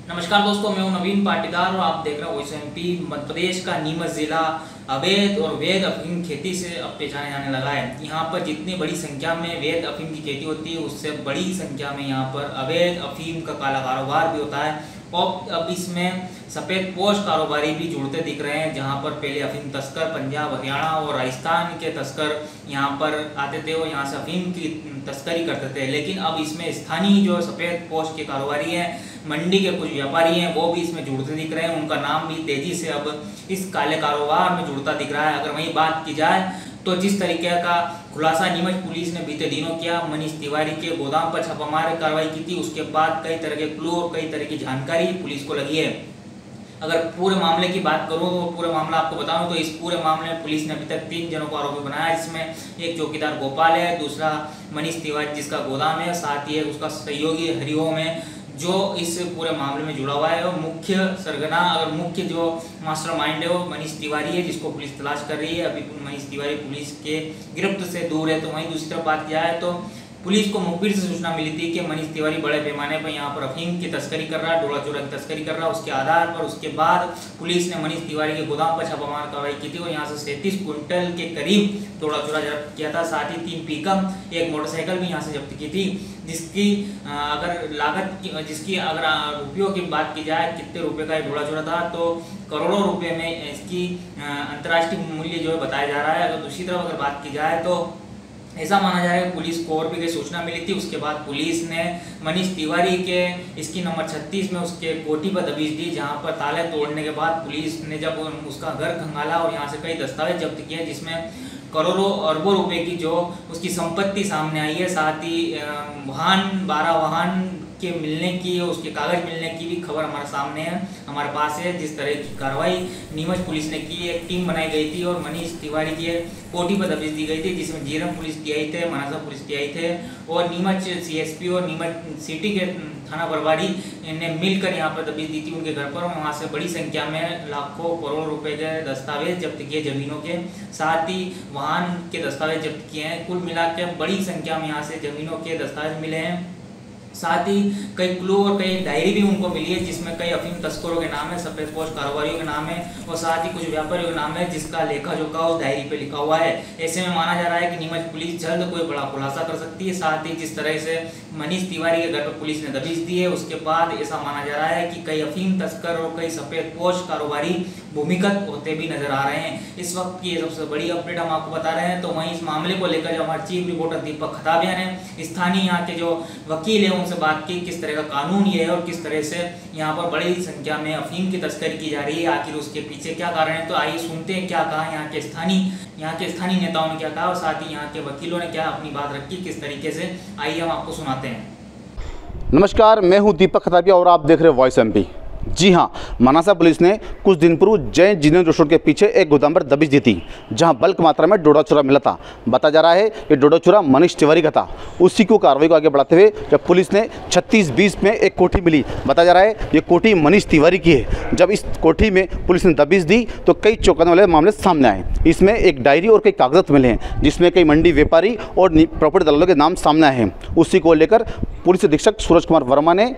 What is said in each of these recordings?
नमस्कार दोस्तों, मैं हूं नवीन पाटीदार और आप देख रहे हैं वॉइस एमपी। मध्य प्रदेश का नीमच जिला अवैध और वैध अफीम खेती से अब पहचाने जाने लगा है। यहाँ पर जितनी बड़ी संख्या में वैध अफीम की खेती होती है, उससे बड़ी संख्या में यहाँ पर अवैध अफीम का काला कारोबार भी होता है। और अब इसमें सफ़ेद पोश कारोबारी भी जुड़ते दिख रहे हैं, जहाँ पर पहले अफीम तस्कर पंजाब, हरियाणा और राजस्थान के तस्कर यहाँ पर आते थे और यहाँ से अफीम की तस्करी करते थे। लेकिन अब इसमें स्थानीय जो सफ़ेद पोश के कारोबारी हैं, मंडी के कुछ व्यापारी हैं, वो भी इसमें जुड़ते दिख रहे हैं। उनका नाम भी तेजी से अब इस काले कारोबार में जुड़ता दिख रहा है। अगर वही बात की जाए तो जिस तरीके का खुलासा नीमच पुलिस ने बीते दिनों किया, मनीष तिवारी के गोदाम पर छापामार कार्रवाई की थी, उसके बाद कई तरह के क्लू और कई तरह की जानकारी पुलिस को लगी है। अगर पूरे मामले की बात करूं तो पूरे मामला आपको बताऊं तो इस पूरे मामले में पुलिस ने अभी तक 3 जनों को आरोपी बनाया है, जिसमें एक चौकीदार गोपाल है, दूसरा मनीष तिवारी जिसका गोदाम है, साथ ही उसका सहयोगी हरिओम है जो इस पूरे मामले में जुड़ा हुआ है। और मुख्य सरगना और मुख्य जो मास्टरमाइंड है वो मनीष तिवारी है, जिसको पुलिस तलाश कर रही है। अभी मनीष तिवारी पुलिस के गिरफ्त से दूर है। तो वहीं दूसरी तरफ बात किया है तो पुलिस को मुखबिर से सूचना मिली थी कि मनीष तिवारी बड़े पैमाने पर यहाँ पर अफीम की तस्करी कर रहा है, डोला चोरा की तस्करी कर रहा है। उसके आधार पर उसके बाद पुलिस ने मनीष तिवारी के गोदाम पर छापामार कार्रवाई की थी और यहाँ से 37 क्विंटल के करीब डोला चोरा जब्त किया था। साथ ही 3 पिकअप, एक मोटरसाइकिल भी यहाँ से जब्त की थी, जिसकी अगर लागत जिसकी अगर रुपयों की बात की जाए कितने रुपए का डोला चोरा था तो करोड़ों रुपए में इसकी अंतर्राष्ट्रीय मूल्य जो है बताया जा रहा है। अगर दूसरी तरफ अगर बात की जाए तो ऐसा माना जाए पुलिस को और भी कई सूचना मिली थी। उसके बाद पुलिस ने मनीष तिवारी के इसकी नंबर 36 में उसके कोठी पर दबिश दी, जहां पर ताले तोड़ने के बाद पुलिस ने जब उसका घर खंगाला और यहां से कई दस्तावेज जब्त किए, जिसमें करोड़ों अरबों रुपए की जो उसकी संपत्ति सामने आई है। साथ ही 12 वाहन के मिलने की और उसके कागज मिलने की भी खबर हमारे सामने है, हमारे पास है। जिस तरह की कार्रवाई नीमच पुलिस ने की, एक टीम बनाई गई थी और मनीष तिवारी की कोठी पर दबिश दी गई थी, जिसमें जीरम पुलिस टीआई थे, मनासा पुलिस टीआई थे और नीमच सीएसपी और नीमच सिटी के थाना प्रभारी ने मिलकर यहाँ पर दबिश दी थी उनके घर पर। वहाँ से बड़ी संख्या में लाखों करोड़ रुपए के दस्तावेज जब्त किए जमीनों के, साथ ही वाहन के दस्तावेज जब्त किए हैं। कुल मिलाकर बड़ी संख्या में यहाँ से जमीनों के दस्तावेज मिले हैं। साथ ही कई क्लू और कई डायरी भी उनको मिली है, जिसमें कई अफीम तस्करों के नाम है, सफेद पोश कारोबारियों के नाम है और साथ ही कुछ व्यापारियों के नाम है, जिसका लेखा जोखा उस डायरी पे लिखा हुआ है। ऐसे में माना जा रहा है कि नीमच पुलिस जल्द कोई बड़ा खुलासा कर सकती है। साथ ही जिस तरह से मनीष तिवारी के घर पर पुलिस ने दबिश दी है, उसके बाद ऐसा माना जा रहा है कि कई अफीम तस्कर और कई सफेद पोश कारोबारी भूमिगत होते भी नजर आ रहे हैं। इस वक्त की सबसे बड़ी अपडेट हम आपको बता रहे हैं। तो वहीं इस मामले को लेकर जो हमारे चीफ रिपोर्टर दीपक खताबिया ने स्थानीय यहाँ के जो वकील है उनसे बात की, किस तरह का कानून ये है और किस तरह से यहाँ पर बड़ी संख्या में अफीम की तस्करी की जा रही है, आखिर उसके पीछे क्या कारण है। तो आइए सुनते हैं क्या कहा यहाँ के स्थानीय नेताओं ने क्या कहा और साथ ही यहाँ के वकीलों ने क्या अपनी बात रखी किस तरीके से। आइए हम आपको सुनाते हैं। नमस्कार, मैं हूं दीपक खताबिया और आप देख रहे हैं वॉइस एमपी। जी हां, मनासा पुलिस ने कुछ दिन पूर्व जय जिनेंद्र रोड के पीछे एक गोदाम पर दबिश दी थी, जहां बल्क मात्रा में डोडा चूरा मिला था। बताया जा रहा है कि डोडा चूरा मनीष तिवारी का था। उसी को कार्रवाई को आगे बढ़ाते हुए जब पुलिस ने 36-20 में एक कोठी मिली, बताया जा रहा है ये कोठी मनीष तिवारी की है। जब इस कोठी में पुलिस ने दबिश दी तो कई चौंकाने वाले मामले सामने आए। इसमें एक डायरी और कई कागजात मिले हैं, जिसमें कई मंडी व्यापारी और प्रॉपर्टी दलालों के नाम सामने आए हैं। उसी को लेकर पुलिस अधीक्षक सूरज कुमार वर्मा ने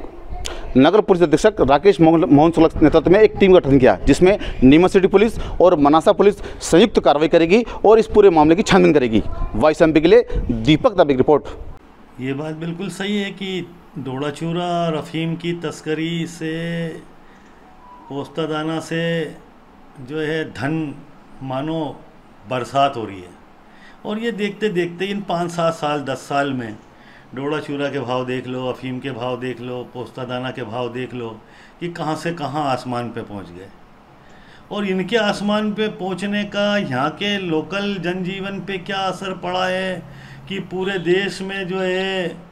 नगर पुलिस अधीक्षक राकेश मोहन सोलक के नेतृत्व में एक टीम का गठन किया, जिसमें नीमच सिटी पुलिस और मनासा पुलिस संयुक्त कार्रवाई करेगी और इस पूरे मामले की छानबीन करेगी। वॉइस एमपी के लिए दीपक दबे की रिपोर्ट। ये बात बिल्कुल सही है कि डोडा चूरा और अफीम की तस्करी से, पोस्तादाना से जो है धन मानो बरसात हो रही है। और ये देखते देखते इन 5-7 साल 10 साल में डोडा चूरा के भाव देख लो, अफीम के भाव देख लो, पोस्तादाना के भाव देख लो कि कहाँ से कहाँ आसमान पे पहुँच गए। और इनके आसमान पे पहुँचने का यहाँ के लोकल जनजीवन पे क्या असर पड़ा है कि पूरे देश में जो है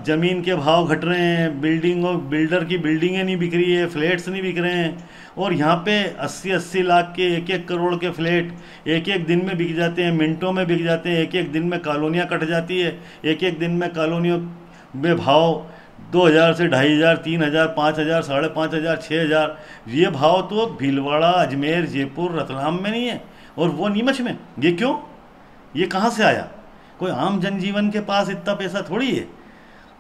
ज़मीन के भाव घट रहे हैं, बिल्डर की बिल्डिंगें नहीं बिक रही है, फ्लैट्स नहीं बिक रहे हैं। और यहाँ पे 80-80 लाख के 1-1 करोड़ के फ्लैट एक दिन में बिक जाते हैं, मिनटों में बिक जाते हैं। एक दिन में कॉलोनियाँ कट जाती है। एक दिन में कॉलोनियों में भाव 2000 से 2500, 3000, 5000, 5500, 6000। ये भाव तो भीलवाड़ा, अजमेर, जयपुर, रतलाम में नहीं है और वो नीमच में। ये क्यों? ये कहाँ से आया? कोई आम जनजीवन के पास इतना पैसा थोड़ी है।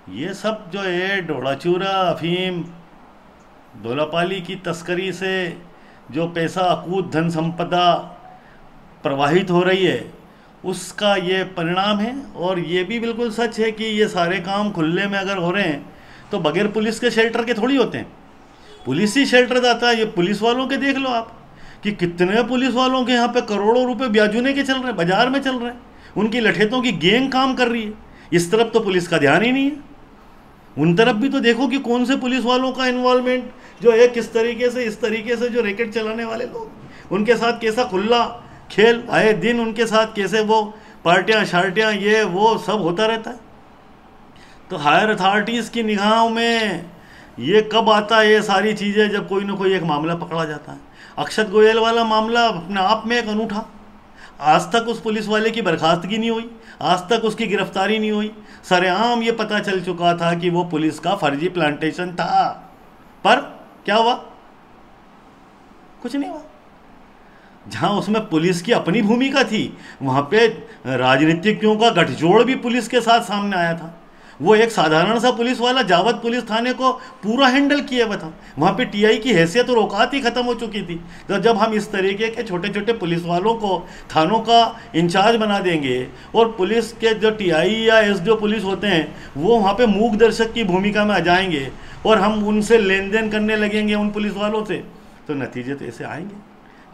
ये सब जो है डोडा चूरा, अफीम दोलापाली की तस्करी से जो पैसा अकूत धन संपदा प्रवाहित हो रही है उसका ये परिणाम है। और ये भी बिल्कुल सच है कि ये सारे काम खुले में अगर हो रहे हैं तो बगैर पुलिस के शेल्टर के थोड़ी होते हैं, पुलिस ही शेल्टर देता है। ये पुलिस वालों के देख लो आप कि कितने पुलिस वालों के यहाँ पे करोड़ों रुपए ब्याजूने के चल रहे हैं, बाजार में चल रहे हैं, उनकी लठेतों की गैंग काम कर रही है। इस तरफ तो पुलिस का ध्यान ही नहीं है, उन तरफ भी तो देखो कि कौन से पुलिस वालों का इन्वॉल्वमेंट जो है, किस तरीके से, इस तरीके से जो रैकेट चलाने वाले लोग उनके साथ कैसा खुला खेल, आए दिन उनके साथ कैसे वो पार्टियां शार्टियां ये वो सब होता रहता है। तो हायर अथॉरिटीज़ की निगाहों में ये कब आता है ये सारी चीज़ें, जब कोई ना कोई एक मामला पकड़ा जाता है। अक्षत गोयल वाला मामला अपने आप में एक अनूठा, आज तक उस पुलिस वाले की बर्खास्तगी नहीं हुई, आज तक उसकी गिरफ्तारी नहीं हुई। सरेआम ये पता चल चुका था कि वो पुलिस का फर्जी प्लांटेशन था, पर क्या हुआ? कुछ नहीं हुआ। जहां उसमें पुलिस की अपनी भूमिका थी वहां पे राजनीतिज्ञों का गठजोड़ भी पुलिस के साथ सामने आया था। वो एक साधारण सा पुलिस वाला जावत पुलिस थाने को पूरा हैंडल किया हुआ था, वहाँ पे टीआई की हैसियत और औकात ही ख़त्म हो चुकी थी। तो जब हम इस तरीके के छोटे छोटे पुलिस वालों को थानों का इंचार्ज बना देंगे और पुलिस के जो टीआई या एसडीओ पुलिस होते हैं वो वहाँ पे मूक दर्शक की भूमिका में आ जाएंगे और हम उनसे लेन देन करने लगेंगे उन पुलिस वालों से, तो नतीजे तो ऐसे आएंगे,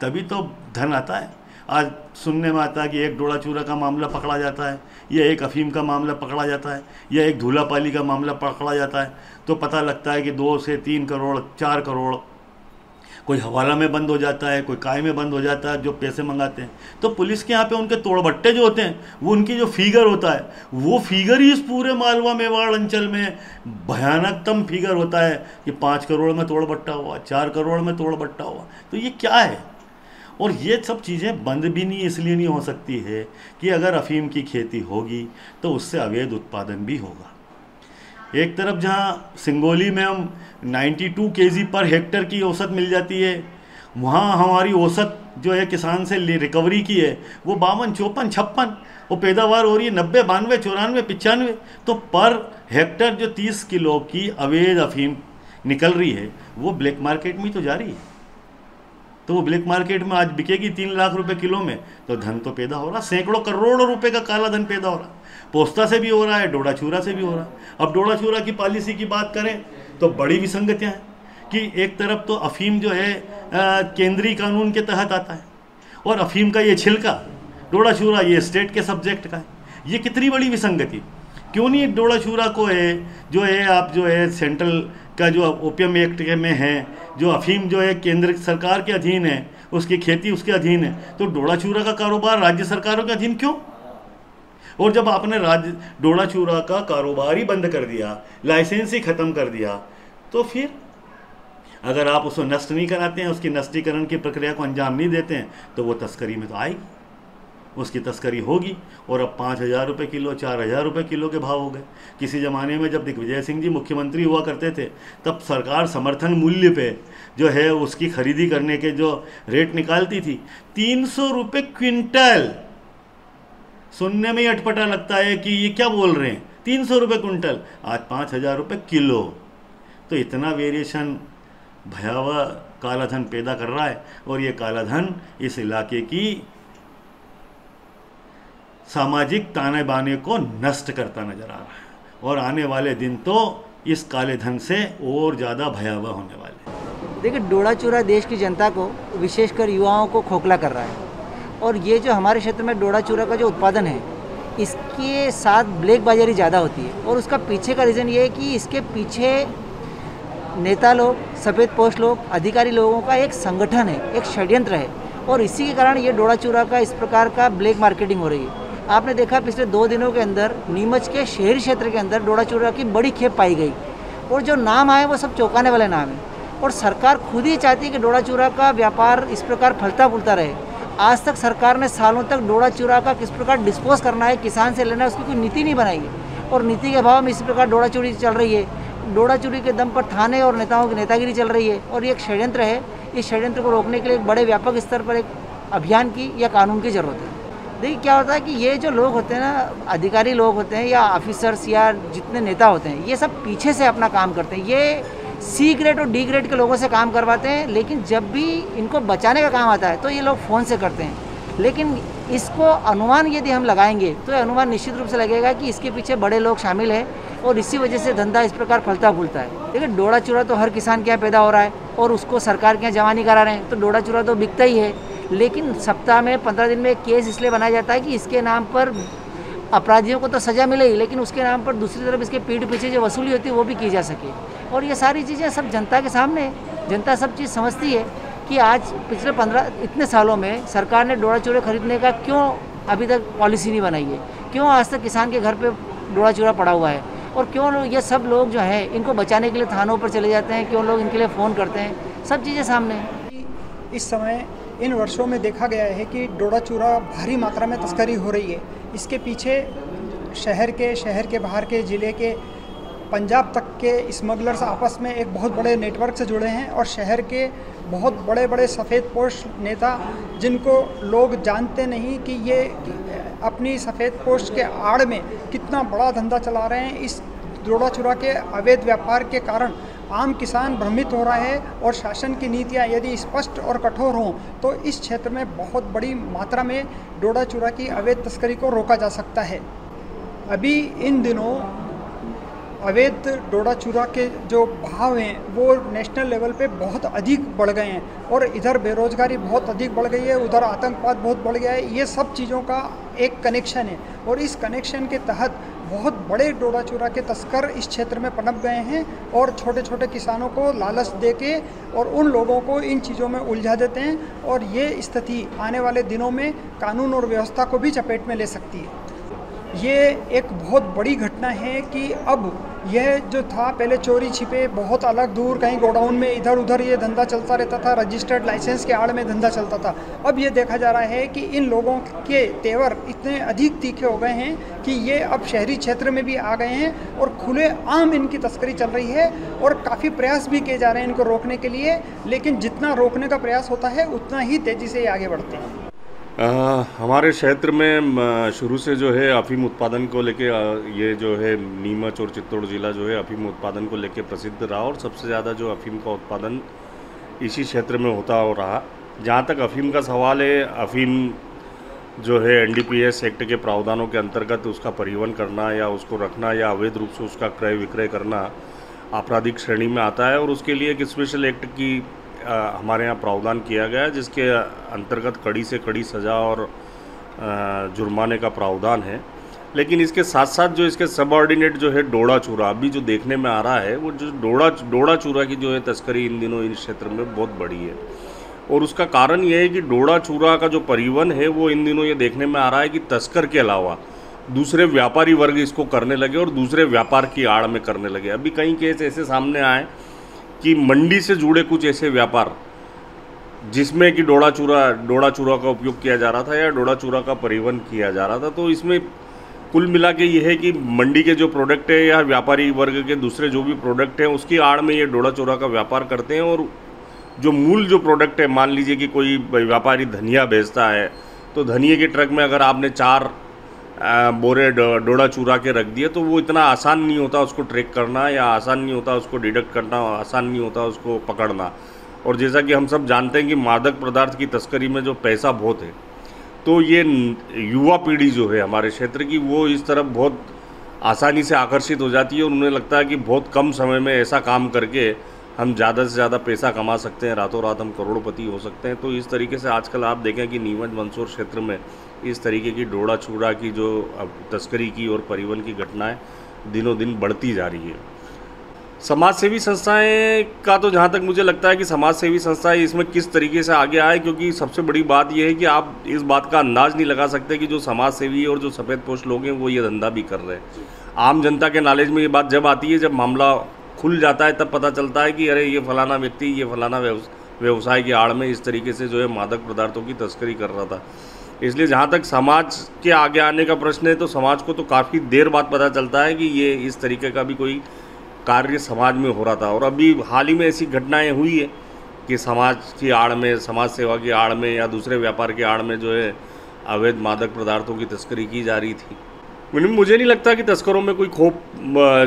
तभी तो धन आता है। आज सुनने में आता है कि एक डोड़ा चूरा का मामला पकड़ा जाता है, या एक अफीम का मामला पकड़ा जाता है, या एक धूलापाली का मामला पकड़ा जाता है, तो पता लगता है कि 2 से 3 करोड़ 4 करोड़ कोई हवाला में बंद हो जाता है, कोई काय में बंद हो जाता है जो पैसे मंगाते हैं। तो पुलिस के यहाँ पे उनके तोड़बट्टे जो होते हैं वो उनकी जो फिगर होता है वो फिगर ही इस पूरे मालवा मेवाड़ अंचल में भयानकतम फिगर होता है कि 5 करोड़ में तोड़बट्टा हुआ, 4 करोड़ में तोड़बट्टा हुआ। तो ये क्या है? और ये सब चीज़ें बंद भी नहीं इसलिए नहीं हो सकती है कि अगर अफीम की खेती होगी तो उससे अवैध उत्पादन भी होगा। एक तरफ जहाँ सिंगोली में हम 92 केजी पर हेक्टर की औसत मिल जाती है, वहाँ हमारी औसत जो है किसान से रिकवरी की है वो 52, 54, 56 वो पैदावार हो रही है 90, 92, 94, 95। तो पर हेक्टर जो 30 किलो की अवैध अफीम निकल रही है वो ब्लैक मार्केट में तो जा रही है। तो वो ब्लैक मार्केट में आज बिकेगी 3 लाख रुपए किलो में, तो धन तो पैदा हो रहा, सैकड़ों करोड़ों रुपए का काला धन पैदा हो रहा। पोस्ता से भी हो रहा है, डोडा चूरा से भी हो रहा है। अब डोडा चूरा की पॉलिसी की बात करें तो बड़ी विसंगतियाँ हैं कि एक तरफ तो अफीम जो है केंद्रीय कानून के तहत आता है और अफीम का ये छिलका डोडा चूरा ये स्टेट के सब्जेक्ट का है। ये कितनी बड़ी विसंगति! क्यों नहीं डोडा चूरा को है जो है आप जो है सेंट्रल का जो ओपियम एक्ट में है, जो अफीम जो है केंद्र सरकार के अधीन है, उसकी खेती उसके अधीन है, तो डोडा चूरा का कारोबार राज्य सरकारों के अधीन क्यों? और जब आपने डोडा चूरा का कारोबार ही बंद कर दिया, लाइसेंस ही ख़त्म कर दिया, तो फिर अगर आप उसको नष्ट नहीं कराते हैं, उसकी नष्टीकरण की प्रक्रिया को अंजाम नहीं देते हैं, तो वो तस्करी में तो आएगी, उसकी तस्करी होगी। और अब 5,000 रुपये किलो, 4,000 रुपये किलो के भाव हो गए। किसी ज़माने में जब दिग्विजय सिंह जी मुख्यमंत्री हुआ करते थे तब सरकार समर्थन मूल्य पे जो है उसकी खरीदी करने के जो रेट निकालती थी 300 रुपये क्विंटल। सुनने में ही अटपटा लगता है कि ये क्या बोल रहे हैं, 300 रुपये क्विंटल, आज 5,000 रुपये किलो। तो इतना वेरिएशन भयावह काला धन पैदा कर रहा है और ये काला धन इस इलाके की सामाजिक ताने बाने को नष्ट करता नजर आ रहा है और आने वाले दिन तो इस काले धन से और ज़्यादा भयावह होने वाले हैं। देखिए, डोडा चूरा देश की जनता को, विशेषकर युवाओं को खोखला कर रहा है और ये जो हमारे क्षेत्र में डोडा चूरा का जो उत्पादन है इसके साथ ब्लैक बाजारी ज़्यादा होती है। और उसका पीछे का रीज़न ये है कि इसके पीछे नेता लोग, सफ़ेद पोस्ट लोग, अधिकारी लोगों का एक संगठन है, एक षड्यंत्र है और इसी के कारण ये डोडा चूरा का इस प्रकार का ब्लैक मार्केटिंग हो रही है। आपने देखा पिछले 2 दिनों के अंदर नीमच के शहरी क्षेत्र के अंदर डोडा चूरा की बड़ी खेप पाई गई और जो नाम आए वो सब चौंकाने वाले नाम हैं और सरकार खुद ही चाहती है कि डोडा चूरा का व्यापार इस प्रकार फलता फूलता रहे। आज तक सरकार ने सालों तक डोडा चूरा का किस प्रकार डिस्पोज करना है, किसान से लेना है, उसकी कोई नीति नहीं बनाई है और नीति के अभाव में इसी प्रकार डोडा चोरी चल रही है। डोडा चोरी के दम पर थाने और नेताओं की नेतागिरी चल रही है और ये एक षड्यंत्र है। इस षड्यंत्र को रोकने के लिए एक बड़े व्यापक स्तर पर एक अभियान की या कानून की ज़रूरत है। देखिए, क्या होता है कि ये जो लोग होते हैं ना, अधिकारी लोग होते हैं या ऑफिसर्स या जितने नेता होते हैं, ये सब पीछे से अपना काम करते हैं। ये सी ग्रेड और डी ग्रेड के लोगों से काम करवाते हैं, लेकिन जब भी इनको बचाने का काम आता है तो ये लोग फ़ोन से करते हैं। लेकिन इसको अनुमान यदि हम लगाएंगे तो अनुमान निश्चित रूप से लगेगा कि इसके पीछे बड़े लोग शामिल हैं और इसी वजह से धंधा इस प्रकार फलता फूलता है। देखिए, डोड़ा चूरा तो हर किसान के यहाँ पैदा हो रहा है और उसको सरकार के यहाँ जमा नहीं करा रहे हैं, तो डोड़ा चूरा तो बिकता ही है। लेकिन सप्ताह में 15 दिन में एक केस इसलिए बनाया जाता है कि इसके नाम पर अपराधियों को तो सज़ा मिले ही, लेकिन उसके नाम पर दूसरी तरफ इसके पीठ पीछे जो वसूली होती है वो भी की जा सके। और ये सारी चीज़ें सब जनता के सामने है, जनता सब चीज़ समझती है कि आज पिछले 15 इतने सालों में सरकार ने डोड़ा चूरा खरीदने का क्यों अभी तक पॉलिसी नहीं बनाई है, क्यों आज तक किसान के घर पे डोड़ा चूरा पड़ा हुआ है, और क्यों ये सब लोग जो है इनको बचाने के लिए थानों पर चले जाते हैं, क्यों लोग इनके लिए फ़ोन करते हैं, सब चीज़ें सामने हैं। इस समय इन वर्षों में देखा गया है कि डोड़ा चूरा भारी मात्रा में तस्करी हो रही है। इसके पीछे शहर के बाहर के ज़िले के पंजाब तक के स्मगलर्स आपस में एक बहुत बड़े नेटवर्क से जुड़े हैं और शहर के बहुत बड़े बड़े सफ़ेदपोश नेता, जिनको लोग जानते नहीं कि ये अपनी सफ़ेदपोश के आड़ में कितना बड़ा धंधा चला रहे हैं, इस डोड़ा चूरा के अवैध व्यापार के कारण आम किसान भ्रमित हो रहा है। और शासन की नीतियाँ यदि स्पष्ट और कठोर हों तो इस क्षेत्र में बहुत बड़ी मात्रा में डोड़ा चूरा की अवैध तस्करी को रोका जा सकता है। अभी इन दिनों अवैध डोड़ा चूरा के जो भाव हैं वो नेशनल लेवल पे बहुत अधिक बढ़ गए हैं और इधर बेरोज़गारी बहुत अधिक बढ़ गई है, उधर आतंकवाद बहुत बढ़ गया है। ये सब चीज़ों का एक कनेक्शन है और इस कनेक्शन के तहत बहुत बड़े डोड़ा चूरा के तस्कर इस क्षेत्र में पनप गए हैं और छोटे छोटे किसानों को लालच देके और उन लोगों को इन चीज़ों में उलझा देते हैं और ये स्थिति आने वाले दिनों में कानून और व्यवस्था को भी चपेट में ले सकती है। ये एक बहुत बड़ी घटना है कि अब यह जो था पहले चोरी छिपे बहुत अलग दूर कहीं गोडाउन में इधर उधर ये धंधा चलता रहता था, रजिस्टर्ड लाइसेंस के आड़ में धंधा चलता था। अब ये देखा जा रहा है कि इन लोगों के तेवर इतने अधिक तीखे हो गए हैं कि ये अब शहरी क्षेत्र में भी आ गए हैं और खुले आम इनकी तस्करी चल रही है और काफ़ी प्रयास भी किए जा रहे हैं इनको रोकने के लिए, लेकिन जितना रोकने का प्रयास होता है उतना ही तेज़ी से ये आगे बढ़ते हैं। हमारे क्षेत्र में शुरू से जो है अफीम उत्पादन को लेके ये जो है नीमच और चित्तौड़ ज़िला जो है अफीम उत्पादन को लेके प्रसिद्ध रहा और सबसे ज़्यादा जो अफीम का उत्पादन इसी क्षेत्र में होता हो रहा। जहाँ तक अफीम का सवाल है, अफीम जो है एनडीपीएस एक्ट के प्रावधानों के अंतर्गत उसका परिवहन करना या उसको रखना या अवैध रूप से उसका क्रय विक्रय करना आपराधिक श्रेणी में आता है और उसके लिए एक स्पेशल एक्ट की हमारे यहाँ प्रावधान किया गया है, जिसके अंतर्गत कड़ी से कड़ी सज़ा और जुर्माने का प्रावधान है। लेकिन इसके साथ साथ जो इसके सबऑर्डिनेट जो है डोड़ा चूरा अभी जो देखने में आ रहा है, वो जो डोड़ा चूरा की जो है तस्करी इन दिनों इन क्षेत्र में बहुत बड़ी है और उसका कारण ये है कि डोड़ा चूरा का जो परिवहन है वो इन दिनों ये देखने में आ रहा है कि तस्कर के अलावा दूसरे व्यापारी वर्ग इसको करने लगे और दूसरे व्यापार की आड़ में करने लगे। अभी कई केस ऐसे सामने आए कि मंडी से जुड़े कुछ ऐसे व्यापार जिसमें कि डोड़ा चूरा का उपयोग किया जा रहा था या डोड़ा चूरा का परिवहन किया जा रहा था, तो इसमें कुल मिला के ये है कि मंडी के जो प्रोडक्ट है या व्यापारी वर्ग के दूसरे जो भी प्रोडक्ट हैं उसकी आड़ में ये डोड़ा चूरा का व्यापार करते हैं और जो मूल जो प्रोडक्ट है, मान लीजिए कि कोई व्यापारी धनिया बेचता है तो धनिए के ट्रक में अगर आपने 4 बोरे डोड़ा चूरा के रख दिए तो वो इतना आसान नहीं होता उसको ट्रैक करना या आसान नहीं होता उसको डिडक्ट करना, आसान नहीं होता उसको पकड़ना। और जैसा कि हम सब जानते हैं कि मादक पदार्थ की तस्करी में जो पैसा बहुत है, तो ये युवा पीढ़ी जो है हमारे क्षेत्र की वो इस तरफ बहुत आसानी से आकर्षित हो जाती है और उन्हें लगता है कि बहुत कम समय में ऐसा काम करके हम ज़्यादा से ज़्यादा पैसा कमा सकते हैं, रातों रात हम करोड़पति हो सकते हैं। तो इस तरीके से आजकल आप देखें कि नीमच मंदसौर क्षेत्र में इस तरीके की डोड़ा चूरा की जो तस्करी की और परिवहन की घटनाएं दिनों दिन बढ़ती जा रही है। समाज सेवी संस्थाएं का तो जहाँ तक मुझे लगता है कि समाज सेवी संस्थाएं इसमें किस तरीके से आगे आए, क्योंकि सबसे बड़ी बात यह है कि आप इस बात का अंदाज़ नहीं लगा सकते कि जो समाज सेवी और जो सफ़ेदपोश लोग हैं वो ये धंधा भी कर रहे हैं। आम जनता के नॉलेज में ये बात जब आती है, जब मामला खुल जाता है, तब पता चलता है कि अरे ये फलाना व्यक्ति ये फलाना व्यवसाय की आड़ में इस तरीके से जो है मादक पदार्थों की तस्करी कर रहा था। इसलिए जहाँ तक समाज के आगे आने का प्रश्न है, तो समाज को तो काफ़ी देर बाद पता चलता है कि ये इस तरीके का भी कोई कार्य समाज में हो रहा था। और अभी हाल ही में ऐसी घटनाएं हुई है कि समाज की आड़ में, समाज सेवा की आड़ में या दूसरे व्यापार के आड़ में जो है अवैध मादक पदार्थों की तस्करी की जा रही थी। मुझे नहीं लगता कि तस्करों में कोई खौफ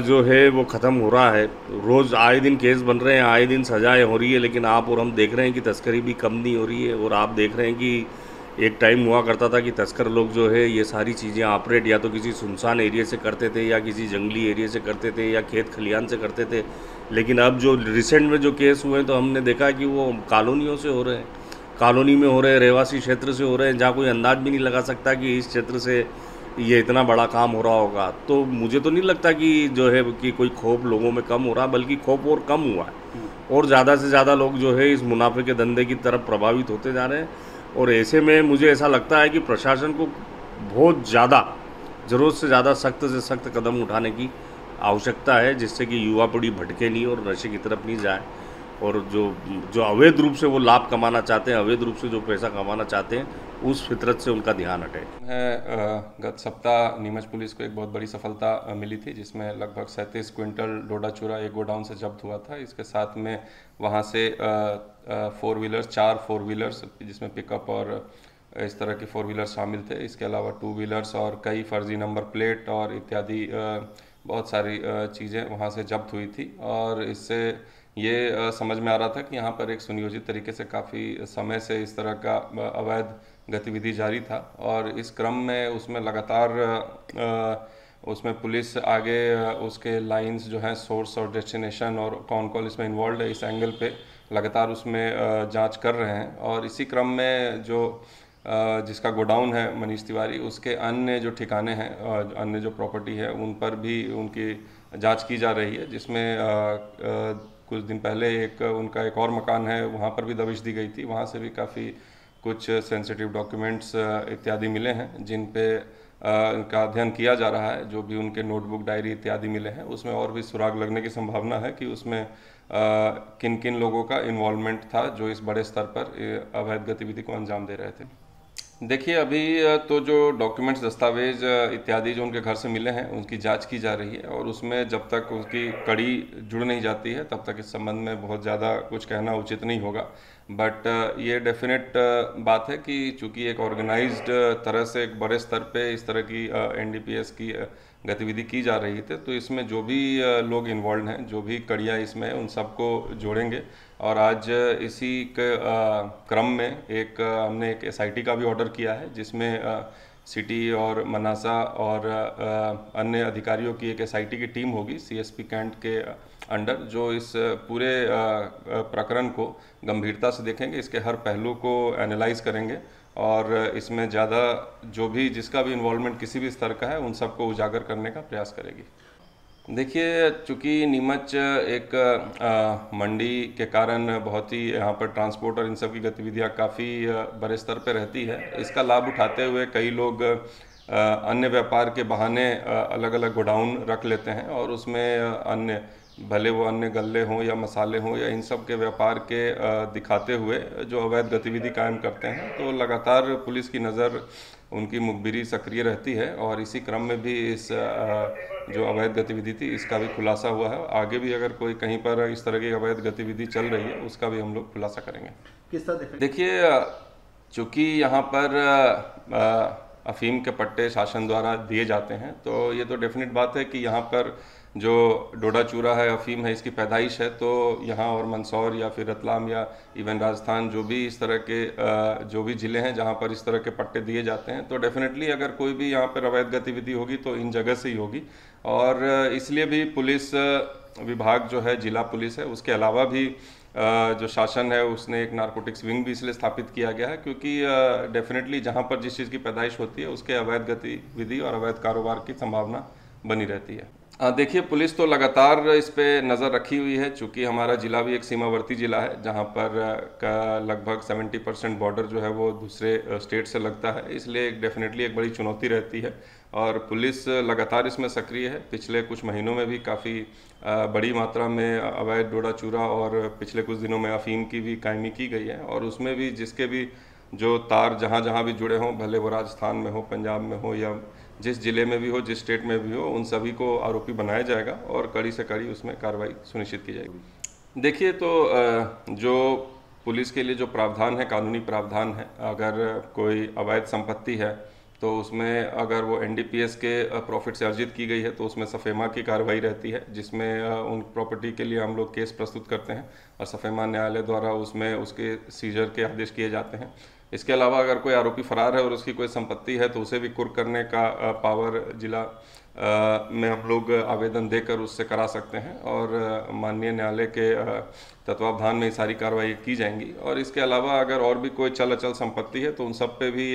जो है वो ख़त्म हो रहा है। रोज़ आए दिन केस बन रहे हैं, आए दिन सजाएं हो रही है, लेकिन आप और हम देख रहे हैं कि तस्करी भी कम नहीं हो रही है। और आप देख रहे हैं कि एक टाइम हुआ करता था कि तस्कर लोग जो है ये सारी चीज़ें ऑपरेट या तो किसी सुनसान एरिया से करते थे, या किसी जंगली एरिया से करते थे, या खेत खलियान से करते थे। लेकिन अब जो रिसेंट में जो केस हुए हैं तो हमने देखा कि वो कॉलोनियों से हो रहे हैं, कॉलोनी में हो रहे हैं, रहवासी क्षेत्र से हो रहे हैं, जहाँ कोई अंदाज़ भी नहीं लगा सकता कि इस क्षेत्र से ये इतना बड़ा काम हो रहा होगा। तो मुझे तो नहीं लगता कि जो है कि कोई खौफ लोगों में कम हो रहा, बल्कि खौफ और कम हुआ है, और ज़्यादा से ज़्यादा लोग जो है इस मुनाफे के धंधे की तरफ प्रभावित होते जा रहे हैं। और ऐसे में मुझे ऐसा लगता है कि प्रशासन को बहुत ज़्यादा, ज़रूरत से ज़्यादा सख्त से सख्त कदम उठाने की आवश्यकता है, जिससे कि युवा पीढ़ी भटके नहीं और नशे की तरफ नहीं जाए, और जो अवैध रूप से वो लाभ कमाना चाहते हैं, अवैध रूप से जो पैसा कमाना चाहते हैं, उस फितरत से उनका ध्यान हटे। गत सप्ताह नीमच पुलिस को एक बहुत बड़ी सफलता मिली थी, जिसमें लगभग 37 क्विंटल डोडा चूरा एक गोडाउन से जब्त हुआ था। इसके साथ में वहाँ से 4 व्हीलर्स, 4 4 व्हीलर्स, जिसमें पिकअप और इस तरह की 4 व्हीलर शामिल थे। इसके अलावा 2 व्हीलर्स और कई फर्जी नंबर प्लेट और इत्यादि बहुत सारी चीज़ें वहाँ से जब्त हुई थी। और इससे ये समझ में आ रहा था कि यहाँ पर एक सुनियोजित तरीके से काफ़ी समय से इस तरह का अवैध गतिविधि जारी था। और इस क्रम में उसमें लगातार उसमें पुलिस आगे उसके लाइंस जो हैं, सोर्स और डेस्टिनेशन, और कौन कौन इसमें इन्वॉल्व है, इस एंगल पे लगातार उसमें जांच कर रहे हैं। और इसी क्रम में जो जिसका गोडाउन है मनीष तिवारी, उसके अन्य जो ठिकाने हैं, अन्य जो प्रॉपर्टी है, उन पर भी उनकी जांच की जा रही है। जिसमें कुछ दिन पहले उनका एक और मकान है, वहाँ पर भी दबिश दी गई थी। वहाँ से भी काफ़ी कुछ सेंसिटिव डॉक्यूमेंट्स इत्यादि मिले हैं, जिन पे इनका अध्ययन किया जा रहा है। जो भी उनके नोटबुक, डायरी इत्यादि मिले हैं, उसमें और भी सुराग लगने की संभावना है कि उसमें किन किन लोगों का इन्वॉल्वमेंट था जो इस बड़े स्तर पर अवैध गतिविधि को अंजाम दे रहे थे। देखिए, अभी तो जो डॉक्यूमेंट्स, दस्तावेज इत्यादि जो उनके घर से मिले हैं, उनकी जांच की जा रही है। और उसमें जब तक उसकी कड़ी जुड़ नहीं जाती है, तब तक इस संबंध में बहुत ज़्यादा कुछ कहना उचित नहीं होगा। बट ये डेफिनेट बात है कि चूँकि एक ऑर्गेनाइज्ड तरह से एक बड़े स्तर पे इस तरह की NDPS की गतिविधि की जा रही थी, तो इसमें जो भी लोग इन्वॉल्व हैं, जो भी कड़ियाँ इसमें, उन सबको जोड़ेंगे। और आज इसी के क्रम में हमने एक SIT का भी ऑर्डर किया है, जिसमें सिटी और मनासा और अन्य अधिकारियों की एक SIT की टीम होगी CSP कैंट के अंडर, जो इस पूरे प्रकरण को गंभीरता से देखेंगे, इसके हर पहलू को एनालाइज करेंगे, और इसमें ज़्यादा जो भी जिसका भी इन्वॉल्वमेंट किसी भी स्तर का है, उन सबको उजागर करने का प्रयास करेगी। देखिए, चूँकि नीमच एक मंडी के कारण बहुत ही यहाँ पर ट्रांसपोर्ट और इन सब की गतिविधियाँ काफ़ी बड़े स्तर पर रहती है। इसका लाभ उठाते हुए कई लोग अन्य व्यापार के बहाने अलग अलग गोडाउन रख लेते हैं, और उसमें अन्य, भले वो अन्य गल्ले हों या मसाले हों या इन सब के व्यापार के दिखाते हुए जो अवैध गतिविधि कायम करते हैं। तो लगातार पुलिस की नज़र, उनकी मुखबिरी सक्रिय रहती है। और इसी क्रम में भी इस जो अवैध गतिविधि थी, इसका भी खुलासा हुआ है। आगे भी अगर कोई कहीं पर इस तरह की अवैध गतिविधि चल रही है, उसका भी हम लोग खुलासा करेंगे। किस तरह? देखिए, चूँकि यहाँ पर अफीम के पट्टे शासन द्वारा दिए जाते हैं, तो ये तो डेफिनेट बात है कि यहाँ पर जो डोडा चूरा है, अफीम है, इसकी पैदाइश है। तो यहाँ और मंदसौर या फिर रतलाम या इवन राजस्थान, जो भी इस तरह के जो भी ज़िले हैं जहाँ पर इस तरह के पट्टे दिए जाते हैं, तो डेफिनेटली अगर कोई भी यहाँ पर अवैध गतिविधि होगी तो इन जगह से ही होगी। और इसलिए भी पुलिस विभाग जो है, जिला पुलिस है, उसके अलावा भी जो शासन है, उसने एक नारकोटिक्स विंग भी इसलिए स्थापित किया गया है, क्योंकि डेफिनेटली जहाँ पर जिस चीज़ की पैदाइश होती है, उसके अवैध गतिविधि और अवैध कारोबार की संभावना बनी रहती है। देखिए, पुलिस तो लगातार इस पे नज़र रखी हुई है, चूँकि हमारा ज़िला भी एक सीमावर्ती ज़िला है, जहाँ पर का लगभग 70% बॉर्डर जो है वो दूसरे स्टेट से लगता है। इसलिए डेफिनेटली एक बड़ी चुनौती रहती है, और पुलिस लगातार इसमें सक्रिय है। पिछले कुछ महीनों में भी काफ़ी बड़ी मात्रा में अवैध डोडा चूरा और पिछले कुछ दिनों में अफीम की भी कायमी की गई है। और उसमें भी जिसके भी जो तार जहाँ भी जुड़े हों, भले वो राजस्थान में हो, पंजाब में हो, या जिस ज़िले में भी हो, जिस स्टेट में भी हो, उन सभी को आरोपी बनाया जाएगा और कड़ी से कड़ी उसमें कार्रवाई सुनिश्चित की जाएगी। देखिए, तो जो पुलिस के लिए जो प्रावधान है, कानूनी प्रावधान है, अगर कोई अवैध संपत्ति है तो उसमें अगर वो NDPS के प्रॉफिट से अर्जित की गई है तो उसमें सफेमा की कार्रवाई रहती है, जिसमें उन प्रॉपर्टी के लिए हम लोग केस प्रस्तुत करते हैं और सफेमा न्यायालय द्वारा उसमें उसके सीजर के आदेश किए जाते हैं। इसके अलावा अगर कोई आरोपी फरार है और उसकी कोई संपत्ति है तो उसे भी कुर्क करने का पावर जिला में हम लोग आवेदन देकर उससे करा सकते हैं और माननीय न्यायालय के तत्वावधान में ये सारी कार्रवाई की जाएंगी। और इसके अलावा अगर और भी कोई चल अचल संपत्ति है तो उन सब पे भी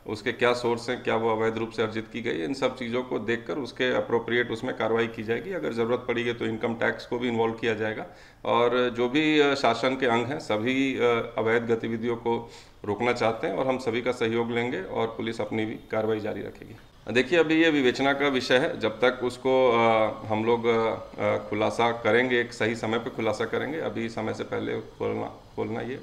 उसके क्या सोर्स हैं, क्या वो अवैध रूप से अर्जित की गई, इन सब चीज़ों को देखकर उसके अप्रोप्रिएट उसमें कार्रवाई की जाएगी। अगर ज़रूरत पड़ेगी तो इनकम टैक्स को भी इन्वॉल्व किया जाएगा और जो भी शासन के अंग हैं सभी अवैध गतिविधियों को रोकना चाहते हैं और हम सभी का सहयोग लेंगे और पुलिस अपनी भी कार्रवाई जारी रखेगी। देखिए, अभी ये विवेचना का विषय है, जब तक उसको हम लोग खुलासा करेंगे, एक सही समय पर खुलासा करेंगे। अभी समय से पहले खोलना ये